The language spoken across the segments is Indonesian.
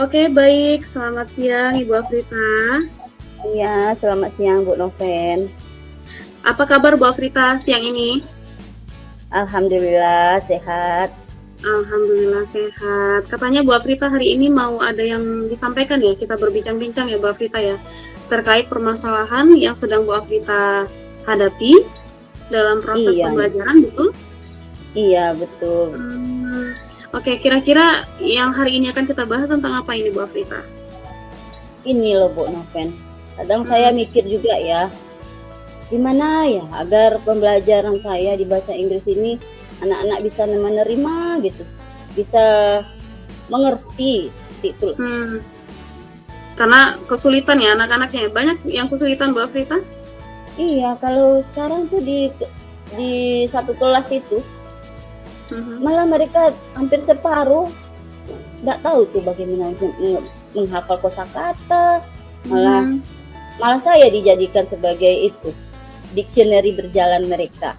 Oke, baik. Selamat siang, Ibu Afrita. Iya, selamat siang Bu Noven. Apa kabar Bu Afrita siang ini? Alhamdulillah sehat. Alhamdulillah sehat. Katanya Bu Afrita hari ini mau ada yang disampaikan ya, kita berbincang-bincang ya Bu Afrita ya, terkait permasalahan yang sedang Bu Afrita hadapi dalam proses Iya, pembelajaran, betul? iya betul. Oke, kira-kira yang hari ini akan kita bahas tentang apa ini Bu Afrita? Ini loh Bu Noven. Kadang saya mikir juga ya, gimana ya agar pembelajaran saya di bahasa Inggris ini anak-anak bisa menerima gitu, bisa mengerti itu. Karena kesulitan ya anak-anaknya, banyak yang kesulitan Bu Afrita? Iya, kalau sekarang tuh di satu kelas itu malah mereka hampir separuh nggak tahu tuh bagaimana menghafal kosakata, malah saya dijadikan sebagai itu dictionary berjalan mereka.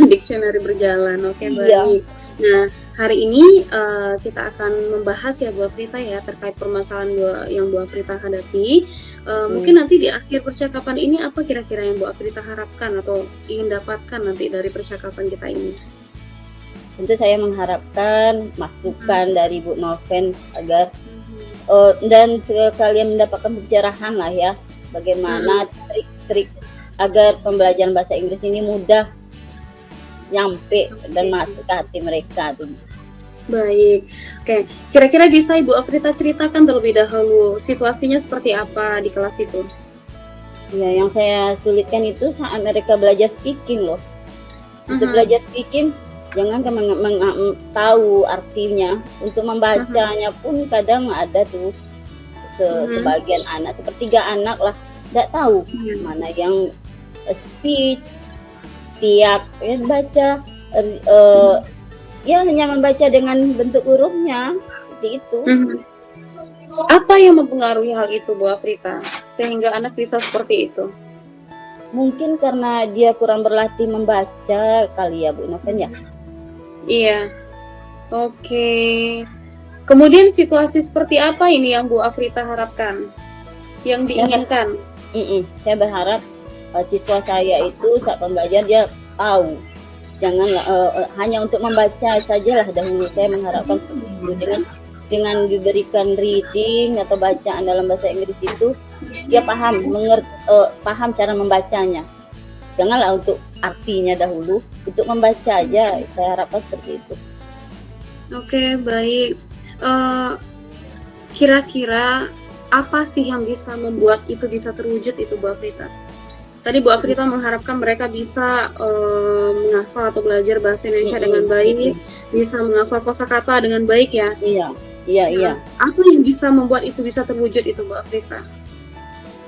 Dictionary berjalan, oke, Iya. baik. Nah, hari ini kita akan membahas ya Bu Afrita ya terkait permasalahan yang Bu Afrita hadapi. Mungkin nanti di akhir percakapan ini apa kira-kira yang Bu Afrita harapkan atau ingin dapatkan nanti dari percakapan kita ini? Tentu saya mengharapkan masukan dari Bu Noven agar dan sekalian mendapatkan pencerahan lah ya, bagaimana trik-trik agar pembelajaran bahasa Inggris ini mudah nyampe dan masuk ke hati mereka tuh. Baik, oke. Kira-kira bisa Ibu Afrita ceritakan terlebih dahulu situasinya seperti apa di kelas itu? Ya, yang saya sulitkan itu saat mereka belajar speaking loh. Untuk belajar speaking, jangan tahu artinya, untuk membacanya pun kadang ada tuh sebagian anak, sepertiga anak lah, tidak tahu mana yang speech, tiap baca, ya hanya membaca dengan bentuk hurufnya seperti itu. Apa yang mempengaruhi hal itu Bu Afrita sehingga anak bisa seperti itu? Mungkin karena dia kurang berlatih membaca kali ya Bu Noven ya. Iya. Oke. Kemudian situasi seperti apa ini yang Bu Afrita harapkan? Yang diinginkan? Saya berharap siswa saya itu saat pembelajaran dia tahu. Jangan hanya untuk membaca sajalah dahulu. Saya mengharapkan dengan diberikan reading atau bacaan dalam bahasa Inggris itu dia paham, paham cara membacanya. Janganlah untuk artinya dahulu, untuk membaca aja. Saya harapkan seperti itu. Oke, baik. Kira-kira apa sih yang bisa membuat itu bisa terwujud itu Bu Afrita? Tadi Bu Afrita mengharapkan mereka bisa menghafal atau belajar bahasa Indonesia dengan baik, bisa menghafal kosakata dengan baik ya. Iya. Apa yang bisa membuat itu bisa terwujud itu Bu Afrita?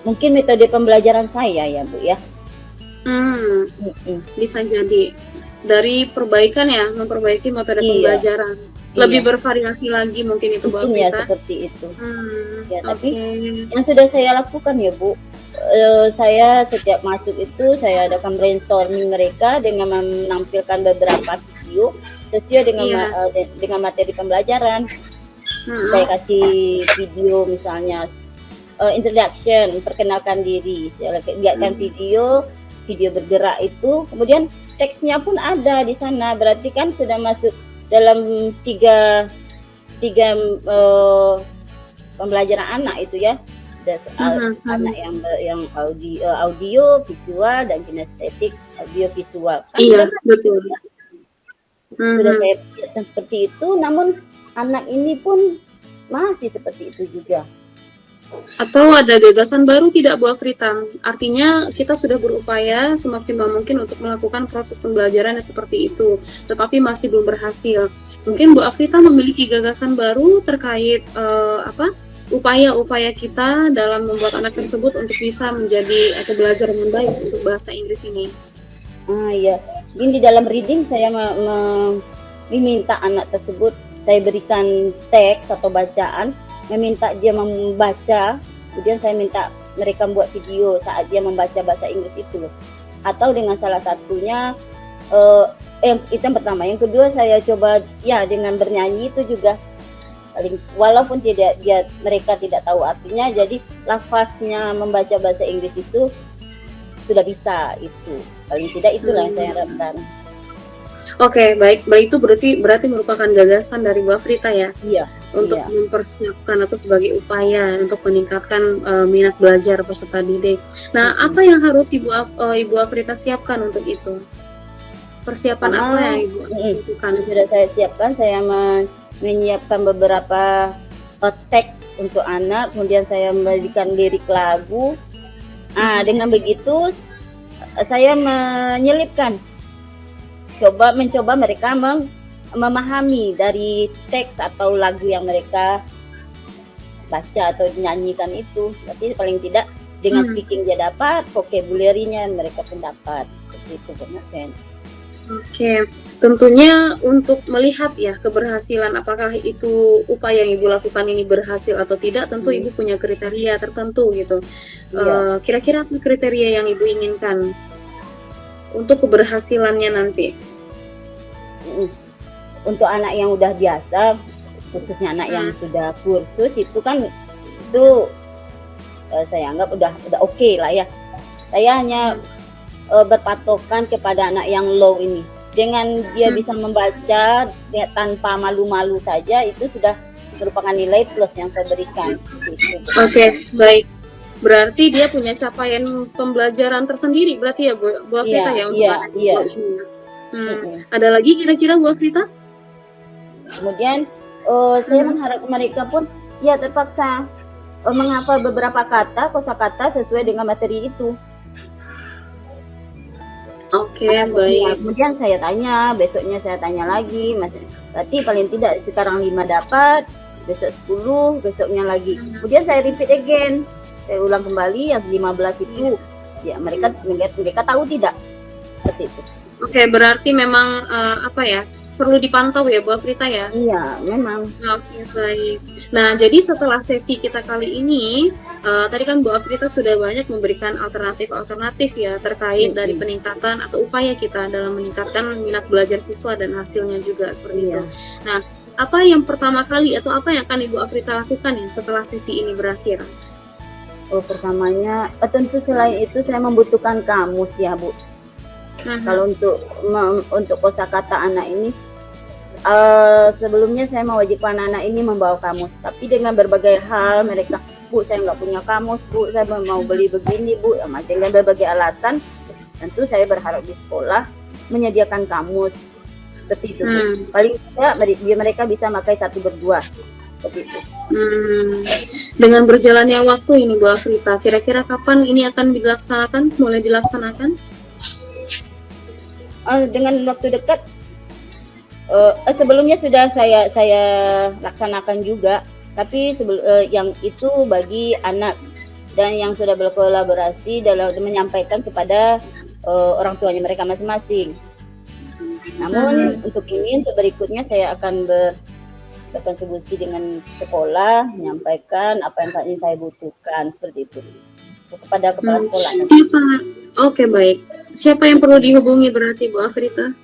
Mungkin metode pembelajaran saya ya Bu ya. Bisa jadi dari perbaikan ya, memperbaiki metode pembelajaran. Lebih bervariasi lagi mungkin itu Bu Afrita. Ya seperti itu. Ya, tapi yang sudah saya lakukan ya Bu, saya setiap masuk itu saya adakan brainstorming mereka dengan menampilkan beberapa video sesuai dengan materi pembelajaran. Saya kasih video misalnya introduction, perkenalkan diri, saya lihatkan video bergerak itu, kemudian teksnya pun ada di sana, berarti kan sudah masuk dalam tiga pembelajaran anak itu ya. Anak yang audio, visual dan kinestetik audio visual. Iya, betul. Sudah saya pikirkan seperti itu, namun anak ini pun masih seperti itu juga. Atau ada gagasan baru tidak Bu Afrita? Artinya kita sudah berupaya semaksimal mungkin untuk melakukan proses pembelajaran yang seperti itu, tetapi masih belum berhasil. Mungkin Bu Afrita memiliki gagasan baru terkait upaya-upaya kita dalam membuat anak tersebut untuk bisa menjadi atau belajar dengan baik untuk bahasa Inggris ini. Iya. Ini di dalam reading saya meminta anak tersebut, saya berikan teks atau bacaan, meminta dia membaca, kemudian saya minta mereka membuat video saat dia membaca bahasa Inggris itu. Atau dengan salah satunya, itu yang pertama. Yang kedua saya coba ya dengan bernyanyi itu juga. paling walaupun mereka tidak tahu artinya, jadi lafaznya membaca bahasa Inggris itu sudah bisa, itu paling tidak itulah yang saya harapkan. Oke, baik. Berarti merupakan gagasan dari Bu Afrita ya, Iya, untuk iya. mempersiapkan atau sebagai upaya untuk meningkatkan minat belajar peserta didik. Nah, apa yang harus Ibu Afrita siapkan untuk itu? Persiapan apa yang Ibu lakukan? Sudah saya siapkan, saya menyiapkan beberapa teks untuk anak, kemudian saya memberikan lirik lagu. Dengan begitu saya menyelipkan, mencoba mereka memahami dari teks atau lagu yang mereka baca atau nyanyikan itu. Tapi paling tidak dengan speaking dia dapat, vocabulary-nya mereka pun dapat. Seperti itu Bu Noven. Oke, tentunya untuk melihat ya keberhasilan, apakah itu upaya yang Ibu lakukan ini berhasil atau tidak, tentu Ibu punya kriteria tertentu gitu. Kira-kira apa kriteria yang Ibu inginkan untuk keberhasilannya nanti? Untuk anak yang udah biasa, khususnya anak yang sudah kursus, itu kan itu saya anggap udah oke lah ya. Saya hanya berpatokan kepada anak yang low ini. Dengan dia bisa membaca tanpa malu-malu saja, itu sudah merupakan nilai plus yang saya berikan. Oke, baik. Berarti dia punya capaian pembelajaran tersendiri berarti ya Bu Afrita ya untuk anak ini. Ada lagi kira-kira Bu Afrita? Kemudian saya mengharap mereka pun ya terpaksa menghafal beberapa kosakata sesuai dengan materi itu. Oke, baik. Kemudian saya tanya, besoknya saya tanya lagi, berarti paling tidak sekarang 5 dapat, besok 10, besoknya lagi. Kemudian saya repeat again, saya ulang kembali yang 15 itu. Ya, mereka tahu tidak? Seperti itu. Oke, berarti memang perlu dipantau ya Bu Afrita ya? Iya, memang. Oke, baik. Nah, jadi setelah sesi kita kali ini, tadi kan Bu Afrita sudah banyak memberikan alternatif ya terkait dari peningkatan atau upaya kita dalam meningkatkan minat belajar siswa dan hasilnya juga seperti itu. Nah, apa yang pertama kali atau apa yang akan Ibu Afrita lakukan ya setelah sesi ini berakhir? Pertamanya, tentu selain itu saya membutuhkan kamus ya Bu. Kalau untuk kosakata anak ini, sebelumnya saya mewajibkan anak ini membawa kamus. Tapi dengan berbagai hal mereka, Bu saya nggak punya kamus, Bu saya mau beli begini Bu, dengan berbagai alasan, tentu saya berharap di sekolah menyediakan kamus. Seperti itu. Paling tidak mereka bisa pakai 1 berdua. Seperti itu. Dengan berjalannya waktu ini Bu Afrita, kira-kira kapan ini akan mulai dilaksanakan? Dengan waktu dekat, sebelumnya sudah saya laksanakan juga, tapi yang itu bagi anak dan yang sudah berkolaborasi dalam menyampaikan kepada orang tuanya mereka masing-masing. Namun untuk berikutnya saya akan berkontribusi dengan sekolah, menyampaikan apa yang saya butuhkan, seperti itu kepada kepala sekolah. Oke, baik. Siapa yang perlu dihubungi berarti Bu Afrita?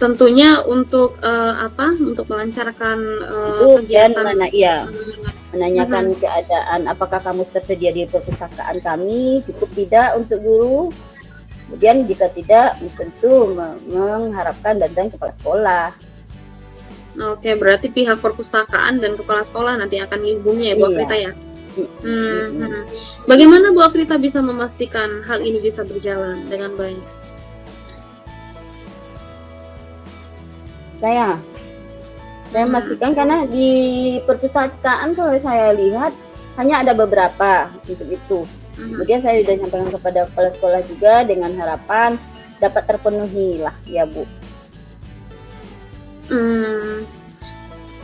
Tentunya untuk untuk melancarkan kegiatan. Menanyakan keadaan, apakah kamu tersedia di perpustakaan kami, cukup tidak untuk guru. Kemudian jika tidak, tentu mengharapkan datang kepala sekolah. Oke, berarti pihak perpustakaan dan kepala sekolah nanti akan dihubungi ya Bu Afrita ya? Bagaimana Bu Afrita bisa memastikan hal ini bisa berjalan dengan baik? Saya memastikan karena di perpustakaan kalau saya lihat hanya ada beberapa untuk itu. Kemudian saya sudah sampaikan kepada kepala sekolah juga dengan harapan dapat terpenuhi lah ya Bu.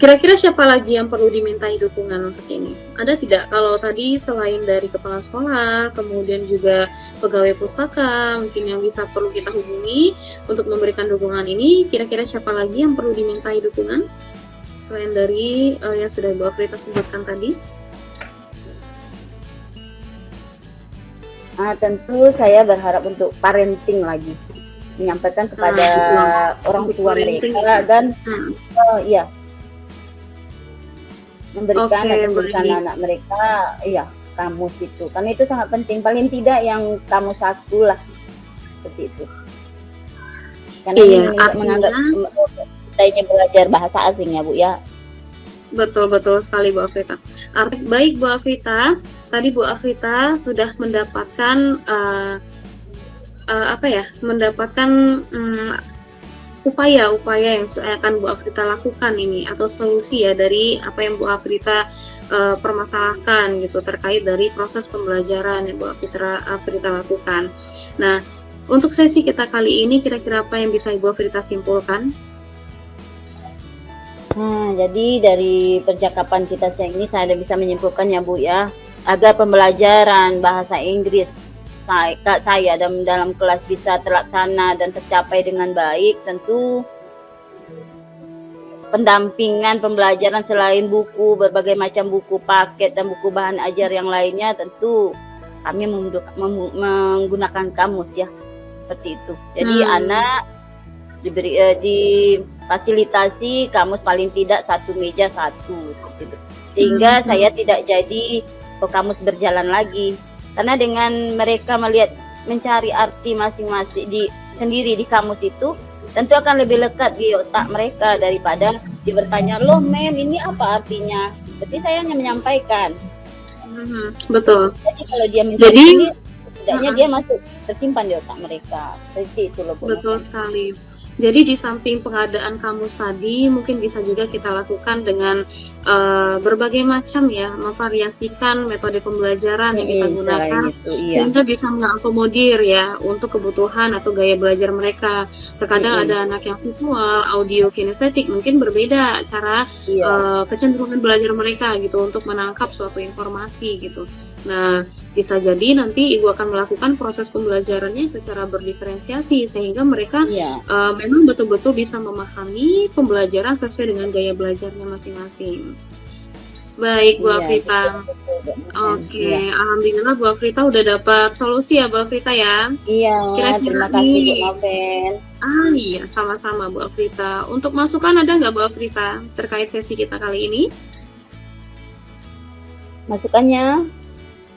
Kira-kira siapa lagi yang perlu dimintai dukungan untuk ini? Ada tidak? Kalau tadi selain dari kepala sekolah, kemudian juga pegawai pustaka, mungkin yang perlu kita hubungi untuk memberikan dukungan ini, kira-kira siapa lagi yang perlu dimintai dukungan? Selain dari yang sudah Bu Afrita sebutkan tadi? Tentu saya berharap untuk parenting lagi. menyampaikan kepada betul. orang Untuk tua parenting. mereka dan Hmm. ya memberikan Oke, atau memberikan baik. anak mereka ya kamus itu, karena itu sangat penting, paling tidak yang kamus aku lah seperti itu, karena ini Iya, menganggap artinya kita ini belajar bahasa asing ya Bu ya. betul sekali Bu Afrita. Baik Bu Afrita, tadi Bu Afrita sudah mendapatkan mendapatkan upaya-upaya yang akan Bu Afrita lakukan ini, atau solusi ya dari apa yang Bu Afrita permasalahkan gitu terkait dari proses pembelajaran yang Bu Afrita lakukan. Nah, untuk sesi kita kali ini kira-kira apa yang bisa Ibu Afrita simpulkan? Jadi dari percakapan kita siang ini saya bisa menyimpulkan ya Bu ya, agar pembelajaran bahasa Inggris saya dalam kelas bisa terlaksana dan tercapai dengan baik, tentu pendampingan pembelajaran selain buku, berbagai macam buku paket dan buku bahan ajar yang lainnya, tentu kami menggunakan kamus ya, seperti itu. Jadi anak diberi difasilitasi kamus paling tidak satu meja satu gitu. Sehingga saya tidak jadi kamus berjalan lagi, karena dengan mereka mencari arti masing-masing sendiri di kamus itu, tentu akan lebih lekat di otak mereka daripada bertanya, loh mem ini apa artinya, berarti saya hanya menyampaikan. Betul. Jadi kalau dia mencari, setidaknya dia masuk tersimpan di otak mereka. Seperti itu loh Bu. Betul sekali. Jadi di samping pengadaan kamus tadi, mungkin bisa juga kita lakukan dengan berbagai macam ya, memvariasikan metode pembelajaran yang kita gunakan, sehingga bisa mengakomodir ya untuk kebutuhan atau gaya belajar mereka. Terkadang ada anak yang visual, audio, kinestetik, mungkin berbeda cara kecenderungan belajar mereka gitu untuk menangkap suatu informasi gitu. Nah, bisa jadi nanti Ibu akan melakukan proses pembelajarannya secara berdiferensiasi, sehingga mereka memang betul-betul bisa memahami pembelajaran sesuai dengan gaya belajarnya masing-masing. Baik Bu Afrita. Oke, alhamdulillah Bu Afrita udah dapat solusi ya Bu Afrita ya. Iya, terima kasih Bu Noven. Iya, sama-sama Bu Afrita. Untuk masukan ada nggak Bu Afrita terkait sesi kita kali ini? Masukannya?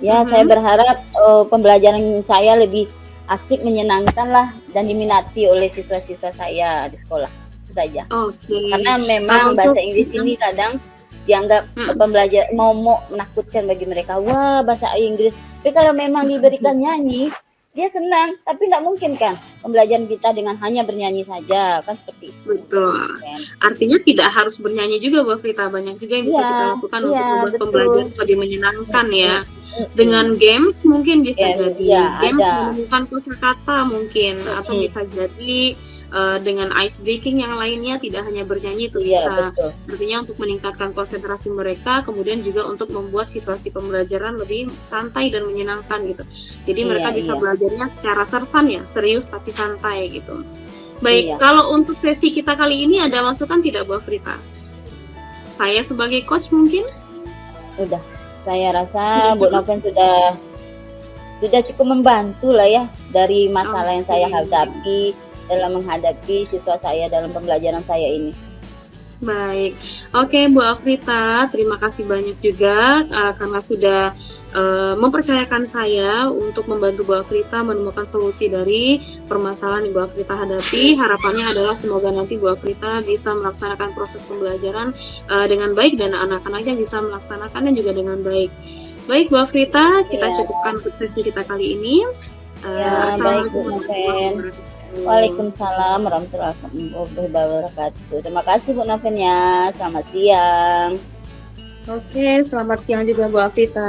Ya, saya berharap pembelajaran saya lebih asik, menyenangkan lah, dan diminati oleh siswa-siswa saya di sekolah. Itu saja. Karena memang bahasa Inggris ini kadang dianggap pembelajaran momok, menakutkan bagi mereka. Wah, bahasa Inggris. Tapi kalau memang diberikan nyanyi, dia senang. Tapi tidak mungkin kan pembelajaran kita dengan hanya bernyanyi saja, kan seperti itu. Betul. Artinya tidak harus bernyanyi juga Bu Afrita, banyak juga yang bisa kita lakukan untuk membuat pembelajaran lebih menyenangkan ya. Dengan games mungkin bisa jadi games menemukan kosakata mungkin, atau bisa jadi dengan ice breaking yang lainnya, tidak hanya bernyanyi itu bisa. Artinya untuk meningkatkan konsentrasi mereka, kemudian juga untuk membuat situasi pembelajaran lebih santai dan menyenangkan gitu. Jadi mereka bisa belajarnya secara sersan ya, serius tapi santai gitu. Baik, kalau untuk sesi kita kali ini ada masukan tidak Bu Afrita? Saya sebagai coach mungkin? Udah. Saya rasa Bu Noven sudah cukup membantu lah ya dari masalah yang saya hadapi dalam menghadapi siswa saya dalam pembelajaran saya ini. Baik, oke Bu Afrita, terima kasih banyak juga karena sudah mempercayakan saya untuk membantu Bu Afrita menemukan solusi dari permasalahan yang Bu Afrita hadapi. Harapannya adalah semoga nanti Bu Afrita bisa melaksanakan proses pembelajaran dengan baik dan anak-anaknya bisa melaksanakannya juga dengan baik. Baik Bu Afrita, kita cukupkan sesi kita kali ini. Assalamualaikum warahmatullahi wabarakatuh. Waalaikumsalam warahmatullahi wabarakatuh. Terima kasih Bu Noven ya. Selamat siang. Oke, selamat siang juga Bu Afrita.